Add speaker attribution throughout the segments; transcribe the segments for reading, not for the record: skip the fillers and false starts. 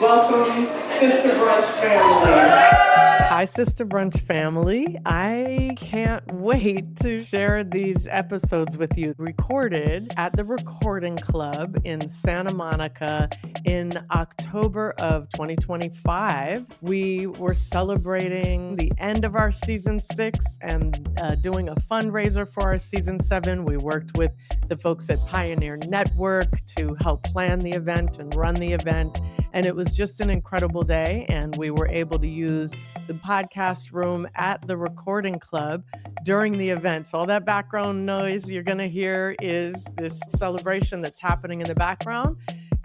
Speaker 1: welcome Sista Brunch family.
Speaker 2: Hi, Sista Brunch family. I can't wait to share these episodes with you. Recorded at the Recording Club in Santa Monica in October of 2025. We were celebrating the end of our season 6 and doing a fundraiser for our season 7. We worked with the folks at Pioneer Network to help plan the event and run the event. And it was just an incredible day. And we were able to use the podcast room at the Recording Club during the event. So all that background noise you're going to hear is this celebration that's happening in the background.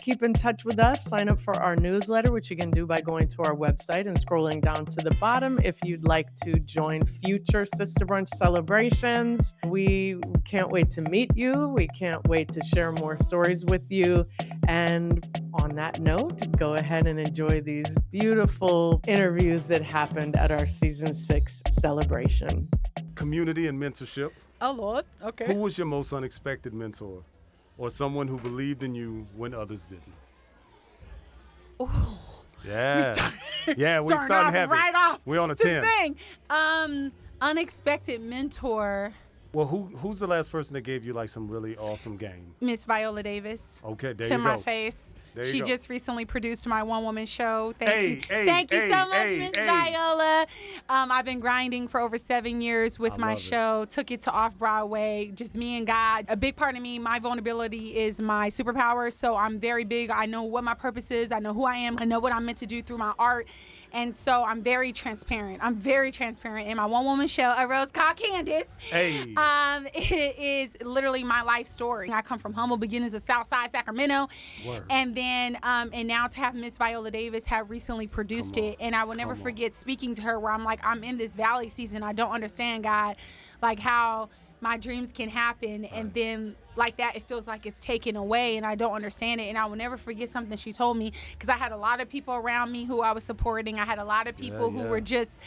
Speaker 2: Keep in touch with us. Sign up for our newsletter, which you can do by going to our website and scrolling down to the bottom if you'd like to join future Sista Brunch celebrations. We can't wait to meet you. We can't wait to share more stories with you. And on that note, go ahead and enjoy these beautiful interviews that happened at our season 6 celebration.
Speaker 3: Community and mentorship.
Speaker 4: Oh, Lord. Okay.
Speaker 3: Who was your most unexpected mentor? Or someone who believed in you when others didn't?
Speaker 4: Oh,
Speaker 3: Yeah.
Speaker 4: we started
Speaker 3: starting heavy.
Speaker 4: right off.
Speaker 3: We're on a
Speaker 4: the
Speaker 3: 10.
Speaker 4: Thing. Unexpected mentor,
Speaker 3: Well, who's the last person that gave you like some really awesome game?
Speaker 4: Miss Viola Davis.
Speaker 3: Okay, there
Speaker 4: to
Speaker 3: you
Speaker 4: my
Speaker 3: go.
Speaker 4: face.
Speaker 3: There you
Speaker 4: She
Speaker 3: go.
Speaker 4: just recently produced my one-woman show.
Speaker 3: Hey,
Speaker 4: Thank you so much,
Speaker 3: hey,
Speaker 4: Miss
Speaker 3: hey.
Speaker 4: Viola. I've been grinding for over 7 years with
Speaker 3: I
Speaker 4: my
Speaker 3: love it.
Speaker 4: show. Took it to Off-Broadway, just me and God. A big part of me, my vulnerability is my superpower. So I'm very big. I know what my purpose is. I know who I am. I know what I'm meant to do through my art. And so I'm very transparent. In my one-woman show, A Rose Called Candace.
Speaker 3: Hey.
Speaker 4: It is literally my life story. I come from humble beginnings of Southside Sacramento.
Speaker 3: Word.
Speaker 4: And then, and now to have Miss Viola Davis have recently produced it. And I will never forget speaking to her where I'm like, I'm in this valley season. I don't understand, God, like how my dreams can happen. And then like that, it feels like it's taken away and I don't understand it. And I will never forget something she told me because I had a lot of people around me who I was supporting. I had a lot of people who were just,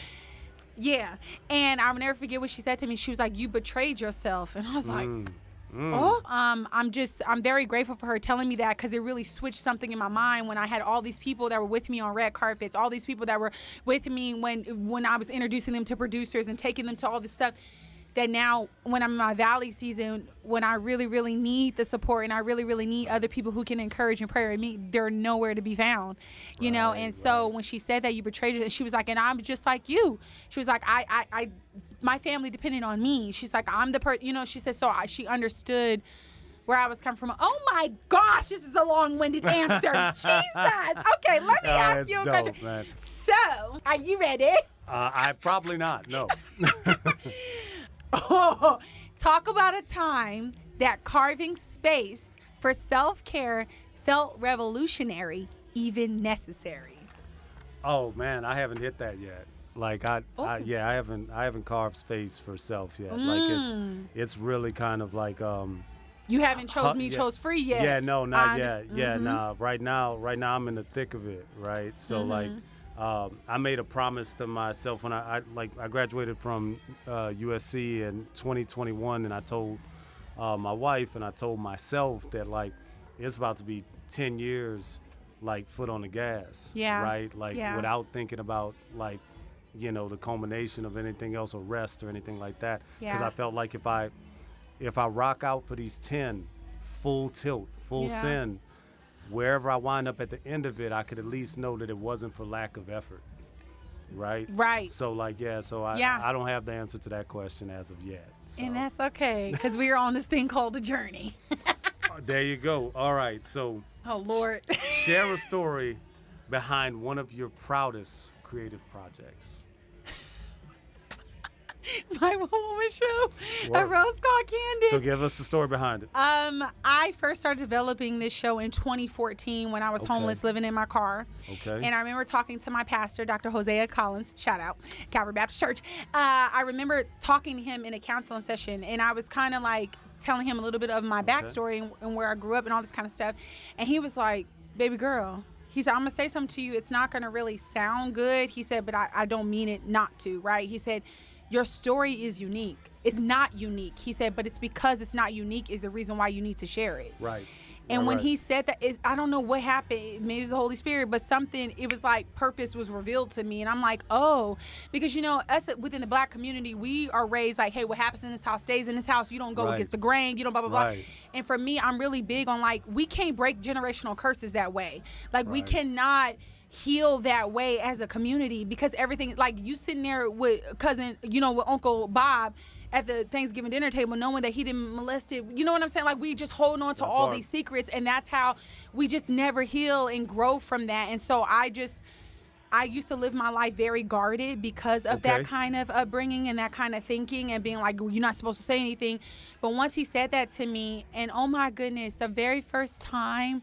Speaker 4: and I will never forget what she said to me. She was like, you betrayed yourself. And I was like, oh, I'm very grateful for her telling me that because it really switched something in my mind when I had all these people that were with me on red carpets, all these people that were with me when I was introducing them to producers and taking them to all this stuff. That now when I'm in my valley season, when I really, really need the support and I really, really need other people who can encourage and pray with me, they're nowhere to be found, you know? And so when she said that you betrayed us, and she was like, and I'm just like you. She was like, I my family depended on me. She's like, I'm the person, you know, she said, she understood where I was coming from. Oh my gosh, this is a long-winded answer. Jesus. Okay, let me ask you a question.
Speaker 3: Man.
Speaker 4: So, are you ready?
Speaker 3: I probably not, no.
Speaker 4: Oh, talk about a time that carving space for self-care felt revolutionary, even necessary.
Speaker 3: Oh man, I haven't hit that yet. Like I haven't carved space for self yet. Like it's really kind of like
Speaker 4: You haven't chose me, chose free yet.
Speaker 3: Yeah, no, not yet. Yeah, nah. Right now I'm in the thick of it, right? So like I made a promise to myself when I graduated from USC in 2021, and I told my wife and I told myself that like it's about to be 10 years like foot on the gas, right? Like without thinking about like, you know, the culmination of anything else or rest or anything like that. Because I felt like if I rock out for these 10 full tilt, full send, wherever I wind up at the end of it, I could at least know that it wasn't for lack of effort, right?
Speaker 4: Right.
Speaker 3: So like, I don't have the answer to that question as of yet. So.
Speaker 4: And that's okay, because we are on this thing called a journey.
Speaker 3: There you go. All right, so.
Speaker 4: Oh, Lord.
Speaker 3: Share a story behind one of your proudest creative projects.
Speaker 4: My one-woman show, A Rose Called Candace.
Speaker 3: So give us the story behind it.
Speaker 4: I first started developing this show in 2014 when I was homeless, living in my car.
Speaker 3: Okay.
Speaker 4: And I remember talking to my pastor, Dr. Hosea Collins, shout out, Calvary Baptist Church. I remember talking to him in a counseling session, and I was kind of like telling him a little bit of my backstory and where I grew up and all this kind of stuff. And he was like, baby girl, he said, I'm going to say something to you. It's not going to really sound good. He said, but I don't mean it not to, right? He said, your story is unique. It's not unique. He said, but it's because it's not unique is the reason why you need to share it.
Speaker 3: Right.
Speaker 4: And when he said that, I don't know what happened. Maybe it was the Holy Spirit, but something, it was like purpose was revealed to me. And I'm like, oh, because, you know, us within the Black community, we are raised like, hey, what happens in this house stays in this house. You don't go against the grain. You don't blah, blah, blah. And for me, I'm really big on like, we can't break generational curses that way. Like we cannot heal that way as a community, because everything, like you sitting there with cousin, you know, with Uncle Bob at the Thanksgiving dinner table, knowing that he didn't molest it. You know what I'm saying? Like we just holding on to all these secrets, and that's how we just never heal and grow from that. And so I used to live my life very guarded because of that kind of upbringing and that kind of thinking and being like, well, you're not supposed to say anything. But once he said that to me, and oh my goodness, the very first time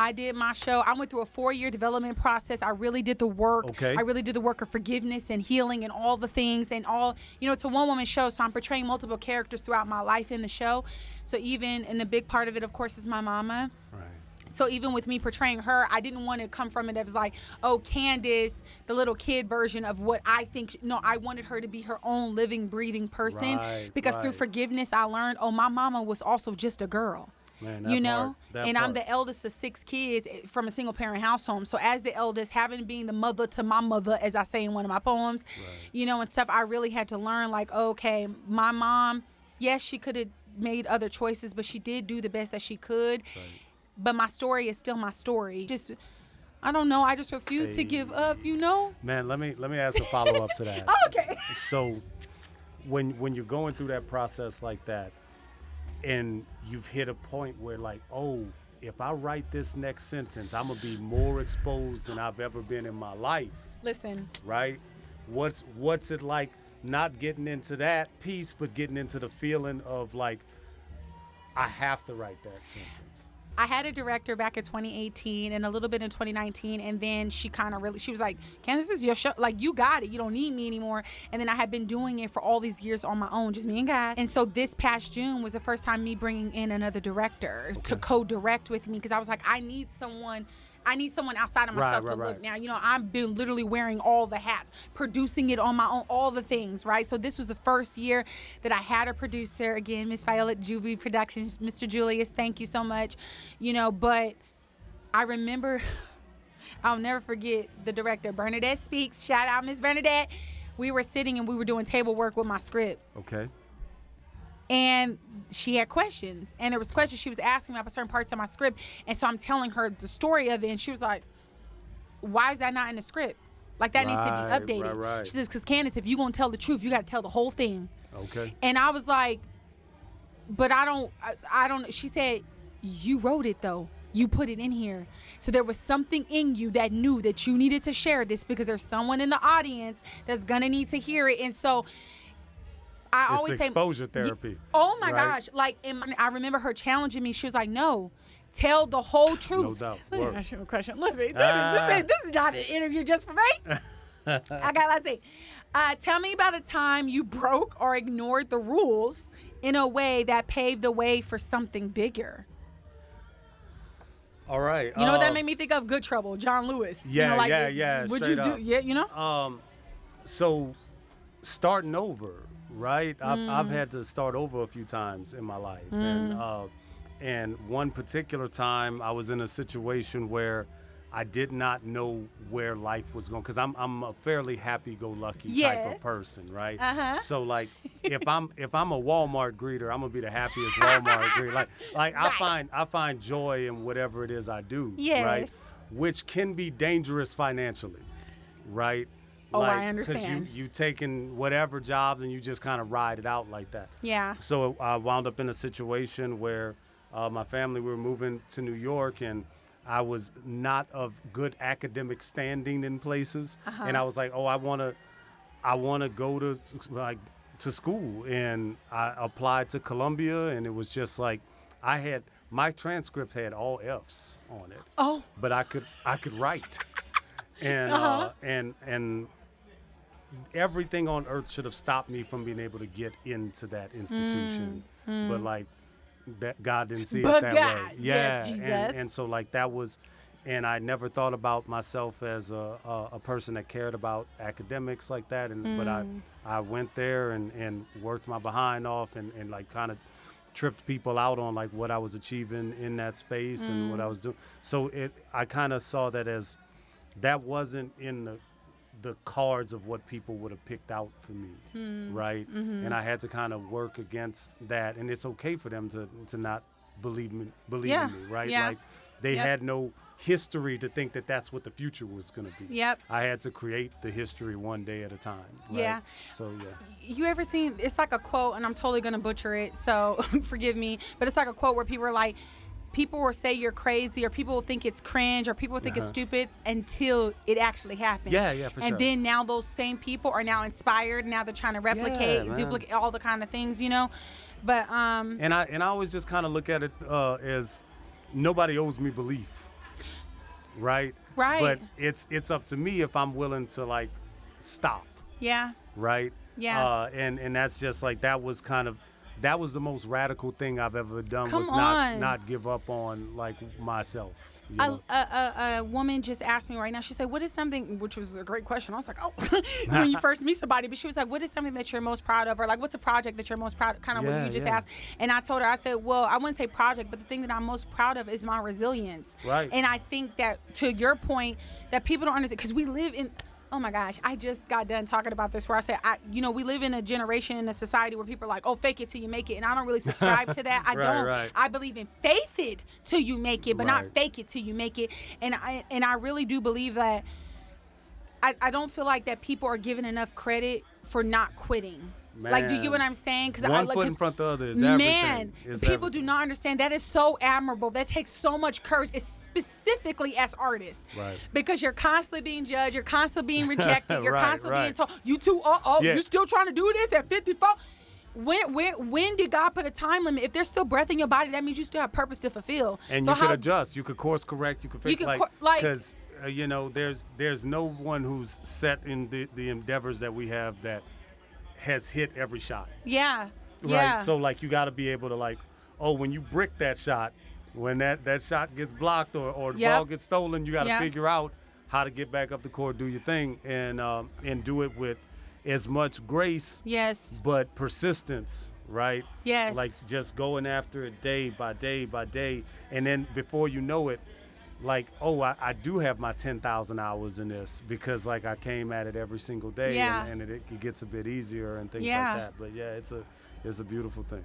Speaker 4: I did my show, I went through a 4-year development process. I really did the work. I really did the work of forgiveness and healing and all the things and all, you know, it's a one-woman show, so I'm portraying multiple characters throughout my life in the show. So even, and the big part of it, of course, is my mama. So even with me portraying her, I didn't want to come from it as like, oh, Candace, the little kid version of what I think. No, I wanted her to be her own living, breathing person, because through forgiveness, I learned, oh, my mama was also just a girl. Man, you know, and I'm the eldest of 6 kids from a single parent household. So as the eldest, having been the mother to my mother, as I say in one of my poems, you know, and stuff, I really had to learn like, okay, my mom, yes, she could have made other choices, but she did do the best that she could. But my story is still my story. Just, I don't know. I just refuse to give up, you know? Man,
Speaker 3: let me ask a follow-up to that.
Speaker 4: Okay.
Speaker 3: So when you're going through that process like that, and you've hit a point where like, oh, if I write this next sentence, I'm gonna be more exposed than I've ever been in my life.
Speaker 4: Listen.
Speaker 3: Right? What's it like not getting into that piece, but getting into the feeling of like, I have to write that sentence?
Speaker 4: I had a director back in 2018 and a little bit in 2019, and then she was like, Candace, this is your show. Like, you got it. You don't need me anymore. And then I had been doing it for all these years on my own, just me and God. And so this past June was the first time me bringing in another director to co-direct with me, because I was like, I need someone outside of myself to look now. You know, I've been literally wearing all the hats, producing it on my own, all the things, right? So this was the first year that I had a producer. Again, Miss Viola, JuVee Productions, Mr. Julius, thank you so much. You know, but I remember, I'll never forget the director, Bernadette Speaks. Shout out, Miss Bernadette. We were sitting and we were doing table work with my script.
Speaker 3: Okay.
Speaker 4: And she had questions, and there was questions she was asking me about certain parts of my script. And so I'm telling her the story of it, and she was like, why is that not in the script? Like, that needs to be updated. She says, because Candace, if you're going to tell the truth, you got to tell the whole thing.
Speaker 3: Okay.
Speaker 4: And I was like, but I don't. She said, you wrote it though. You put it in here. So there was something in you that knew that you needed to share this, because there's someone in the audience that's going to need to hear it. And so I
Speaker 3: it's
Speaker 4: always
Speaker 3: exposure therapy.
Speaker 4: Oh my gosh. Like, I remember her challenging me. She was like, no, tell the whole truth.
Speaker 3: No doubt.
Speaker 2: Let me ask you a question. Listen, this is not an interview just for me. Let's see.
Speaker 4: Tell me about a time you broke or ignored the rules in a way that paved the way for something bigger.
Speaker 3: All right.
Speaker 4: You know what that made me think of? Good Trouble, John Lewis.
Speaker 3: Yeah,
Speaker 4: you know, like,
Speaker 3: yeah.
Speaker 4: Would
Speaker 3: straight
Speaker 4: you do?
Speaker 3: up.
Speaker 4: Yeah, you know.
Speaker 3: So starting over, right? I've had to start over a few times in my life, and one particular time I was in a situation where I did not know where life was going, because I'm a fairly happy-go-lucky type of person, right? So like, if I'm a Walmart greeter, I'm gonna be the happiest Walmart greeter. Like I find joy in whatever it is I do, right? Which can be dangerous financially, right?
Speaker 4: Oh,
Speaker 3: like,
Speaker 4: I understand.
Speaker 3: Because you taking whatever jobs and you just kind of ride it out like that.
Speaker 4: Yeah.
Speaker 3: So I wound up in a situation where my family, we were moving to New York, and I was not of good academic standing in places, and I was like, oh, I want to go to school, and I applied to Columbia, and it was just like, my transcript had all F's on it.
Speaker 4: Oh.
Speaker 3: But I could write, and and everything on earth should have stopped me from being able to get into that institution, but like, that God didn't see it that way. Yeah,
Speaker 4: yes, Jesus.
Speaker 3: And so like that was, and I never thought about myself as a person that cared about academics like that. And but I went there and worked my behind off and like kind of tripped people out on like what I was achieving in that space and what I was doing. So I kind of saw that as that wasn't in the cards of what people would have picked out for me, right? And I had to kind of work against that. And it's okay for them to not believe in me, right?
Speaker 4: Yeah.
Speaker 3: Like they had no history to think that that's what the future was going to be.
Speaker 4: Yep.
Speaker 3: I had to create the history one day at a time. Right?
Speaker 4: Yeah.
Speaker 3: So, yeah.
Speaker 4: You ever seen, it's like a quote, and I'm totally going to butcher it, so forgive me, but it's like a quote where people are like, people will say you're crazy, or people will think it's cringe, or people will think it's stupid until it actually happens.
Speaker 3: Yeah, for sure.
Speaker 4: And then now those same people are now inspired. Now they're trying to replicate, duplicate, all the kind of things, you know. But
Speaker 3: and I always just kind of look at it as nobody owes me belief, right?
Speaker 4: Right.
Speaker 3: But it's up to me if I'm willing to like stop.
Speaker 4: Yeah.
Speaker 3: Right.
Speaker 4: Yeah.
Speaker 3: And that's just like that was the most radical thing I've ever done.
Speaker 4: Come
Speaker 3: was
Speaker 4: on.
Speaker 3: not give up on like myself. You know?
Speaker 4: A woman just asked me right now, she said, what is something, which was a great question. I was like, oh, when you first meet somebody, but she was like, what is something that you're most proud of? Or like, what's a project that you're most proud of? Kind of what you just asked. And I told her, I said, well, I wouldn't say project, but the thing that I'm most proud of is my resilience.
Speaker 3: Right.
Speaker 4: And I think that to your point, that people don't understand, because we live in, oh my gosh, I just got done talking about this where I said, we live in a generation, in a society where people are like, oh, fake it till you make it. And I don't really subscribe to that. I don't.
Speaker 3: Right.
Speaker 4: I believe in faith it till you make it, but not fake it till you make it. And I really do believe that I don't feel like that people are given enough credit for not quitting.
Speaker 3: Man.
Speaker 4: Like, do you get what I'm saying? Because
Speaker 3: one foot in front of the other is everything.
Speaker 4: Man, people do not understand. That is so admirable. That takes so much courage, specifically as artists.
Speaker 3: Right.
Speaker 4: Because you're constantly being judged. You're constantly being rejected. You're constantly being told, you too, you still trying to do this at 54? When did God put a time limit? If there's still breath in your body, that means you still have purpose to fulfill.
Speaker 3: And so you could adjust. You could course correct. You could fix because there's no one who's set in the endeavors that we have that has hit every shot.
Speaker 4: Yeah.
Speaker 3: Right.
Speaker 4: Yeah.
Speaker 3: So like you got to be able to like, when you brick that shot, when that shot gets blocked or the ball gets stolen, you got to figure out how to get back up the court, do your thing, and do it with as much grace.
Speaker 4: Yes.
Speaker 3: But persistence. Right.
Speaker 4: Yes.
Speaker 3: Like just going after it day by day by day, and then before you know it, like, I do have my 10,000 hours in this because like I came at it every single day and it gets a bit easier and things like that. But yeah, it's a beautiful thing.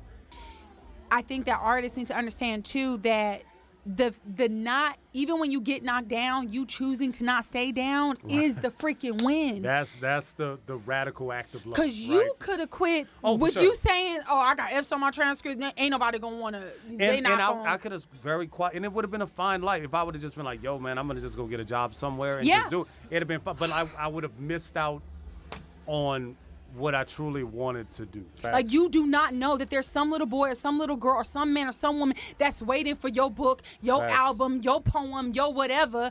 Speaker 4: I think that artists need to understand too that the not, even when you get knocked down, you choosing to not stay down is the freaking win.
Speaker 3: That's the radical act of love.
Speaker 4: Because you could have quit with you saying, I got F's on my transcript, ain't nobody gonna wanna,
Speaker 3: I could have very quiet, and it would have been a fine life if I would have just been like, yo man, I'm gonna just go get a job somewhere and just do it. It'd have been fun, but I would have missed out on what I truly wanted to do.
Speaker 4: Like, you do not know that there's some little boy or some little girl or some man or some woman that's waiting for your book, your album, your poem, your whatever,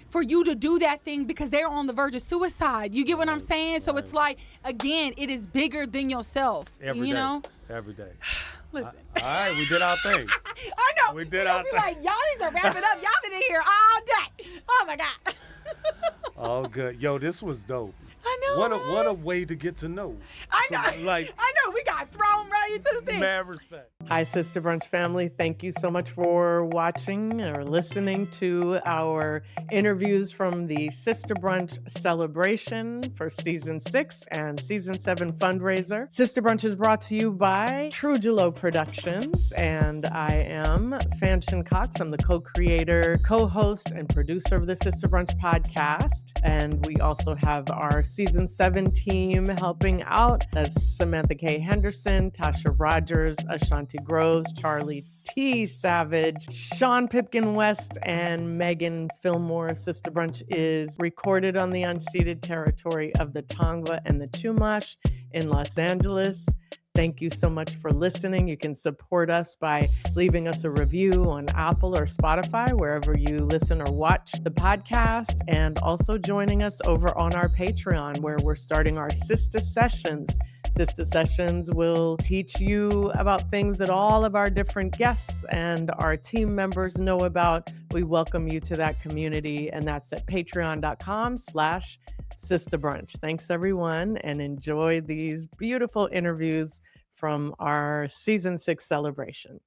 Speaker 4: for you to do that thing because they're on the verge of suicide. You get what I'm saying? So it's like, again, it is bigger than yourself.
Speaker 3: Every day.
Speaker 4: Every day.
Speaker 3: Listen. All right, we did our thing.
Speaker 4: I know.
Speaker 3: We did our thing.
Speaker 4: Like, y'all need to wrap it up. Y'all been in here all day. Oh my God.
Speaker 3: Oh, good. Yo, this was dope.
Speaker 4: I know.
Speaker 3: What a way to get to know.
Speaker 4: I know. I know. We got thrown right into the thing.
Speaker 3: Mad respect.
Speaker 2: Hi, Sista Brunch family. Thank you so much for watching or listening to our interviews from the Sista Brunch celebration for season 6 and season 7 fundraiser. Sista Brunch is brought to you by Trujillo Productions, and I am Fanshin Cox. I'm the co-creator, co-host, and producer of the Sista Brunch podcast. And we also have our season 7 team helping out. That's Samantha K. Henderson, Tasha Rogers, Ashanti Groves, Charlie T. Savage, Sean Pipkin West, and Megan Fillmore. Sista Brunch is recorded on the unceded territory of the Tongva and the Chumash in Los Angeles. Thank you so much for listening. You can support us by leaving us a review on Apple or Spotify, wherever you listen or watch the podcast, and also joining us over on our Patreon, where we're starting our Sista Sessions. Sista Sessions will teach you about things that all of our different guests and our team members know about. We welcome you to that community, and that's at patreon.com/Sista Brunch. Thanks, everyone, and enjoy these beautiful interviews from our season 6 celebration.